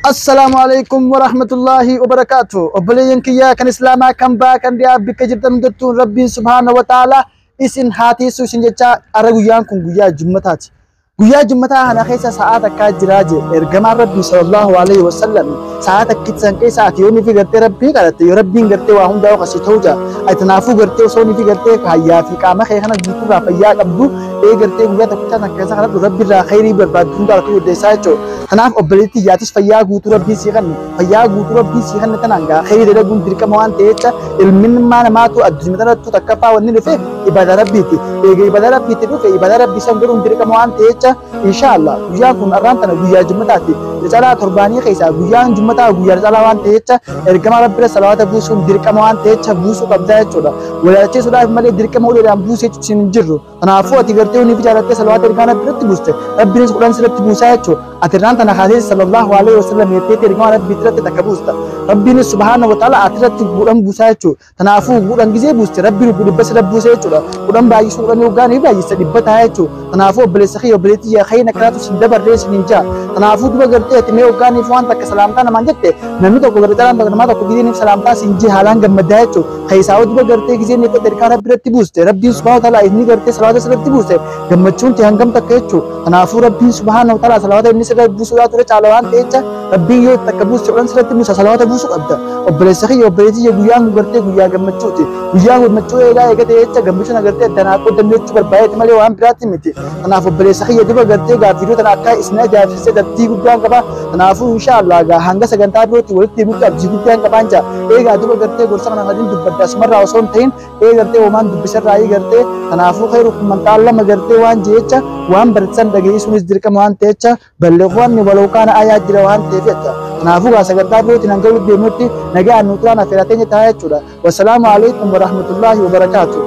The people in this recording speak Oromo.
Assalamualaikum warahmatullahi wabarakatuh. Obboleeyyan kiyya kan islaamaa kan baatan dhiyaa bikka jirtan hundattuu rabbiin subhaanahu wa ta'ala isin haatiisu isin jecha ara guyyaan kun guyyaa jummataati. Guyyaa jummataa kana keessa sa'aat akka jiraa je ergamaan rabbii sallallahu alaihi wasallam sa'aat akkisan keessa ati yoonni fi gartee rabbii kadhatte yoo rabbiin gartee waa hundaa qasi ta'uu jaa ati naafuu gartee osoo ni fi gartee hayyaa fi qaama kee kana guutuurraa fayyaa qabdu gartee guyyaa tokkichaa tan keessa kanatti rabbi irraa khayrii barbaaddu hundaa akka yoddeessaa jechuudha. Kanaaf obboleettii yaatis fayyaa guutuu rabbii sii kanne fayyaa guutuu rabbii sii kanne tanaan gaa khayrii dalaguun dirqama waan ta'eecha ilminummaa namaatu addunyaa tanattu takkaffaa wanni dhufe ibadaa rabbiiti. Eega ibadaa rabbiitti dhufe ibadaa rabbii san godhuun dirqama waan ta'eecha inshallah guyyaan kun arraan tana guyyaa jummataati. Caalaa torbaanii keessaa guyyaan jummataa guyyaa caalaa waan ta'eecha ergama rabbi irra salawaata buusuun dirqama waan ta'eecha buusuu qabdaa jechuudha. Walaalchisuudhaaf malee dirqama uleedhaan buusee hin jirru. Kanaafuu ati gartee hunii fi jaalattee salawaata ergamaa rabbi irratti buuste rabbiinis kudhan sirratti buusaa jechuudha. Ati irraan tana haadhee sallallahu alaihi wasallam yettee ergamaa rabbi irratti takka buusta. Rabbiin subhaanahu wa ta'ala ati irratti kudhan buusaa jechuudha. Kanaafuu kudhan gizee buuste rabbiin dhibba sirra buusee jechuudha. Kudhan baay'isuu kudhan yookaan baay'isa dhibba taa'aa jechuudha. Kanaafuu obboleessa kee obboleettii yaa khayna kanaatu sin dabarree sin jaa. Kanaafuu duba gartee ati mee hoggaaniif waan takka salaamtaa namaan jette namni tokko gartee namaa tokko gizeeniif salaamtaa sin jee haalaan gammadaa jechuudha. Keessaa duba gartee gizeen yettee ergaa rabbi irratti buuste rabbiin subhaanahu wa ta'ala inni gartee salawaata sirratti buuste gammachuun ta'e hangam takka jechuudha. Kanaafuu rabbiin subhaanahu wa ta'ala salawaata inni sirratti buusuudhaa ture caala waan ta'echa rabbiin yoo takka buuste kudhan sirratti buusa salawaata buusuu qabda. Obboleessa kee obboleettii guyyaan kun gartee guyyaa gammachuuti. Guyyaa gammachuu eegate jecha gammachuun agartee addanaa qoodannoo barbaadeeti malee waan biraatti miti. Kanaaf obboleessa kee duba gartee gaaffii tana akka isin ajaa'ibsiisee dabtii guddaan qaba. Kanaafuu inshallah gaa hanga sagantaa birootti walitti himutti abdii guddaan qabaan jaa. Eegaa duba gartee gorsa kana waliin dubbadda asumarraa osoo hin ta'in gartee homaan dubbisarraa gartee kanaafuu khayru kun lama gartee waan jecha waan barsiisan dhageessuunis dirqama waan ta'echa balleewwan waloo kana ayaa jira waan ta'eef jecha. Kanaafuu gaa sagantaa birootti hanga walitti deemutti nagaa nuti waan affeerateen taa'aa jechuudha. Wassalaamu alaikum warahmatullahi wabarakatuh.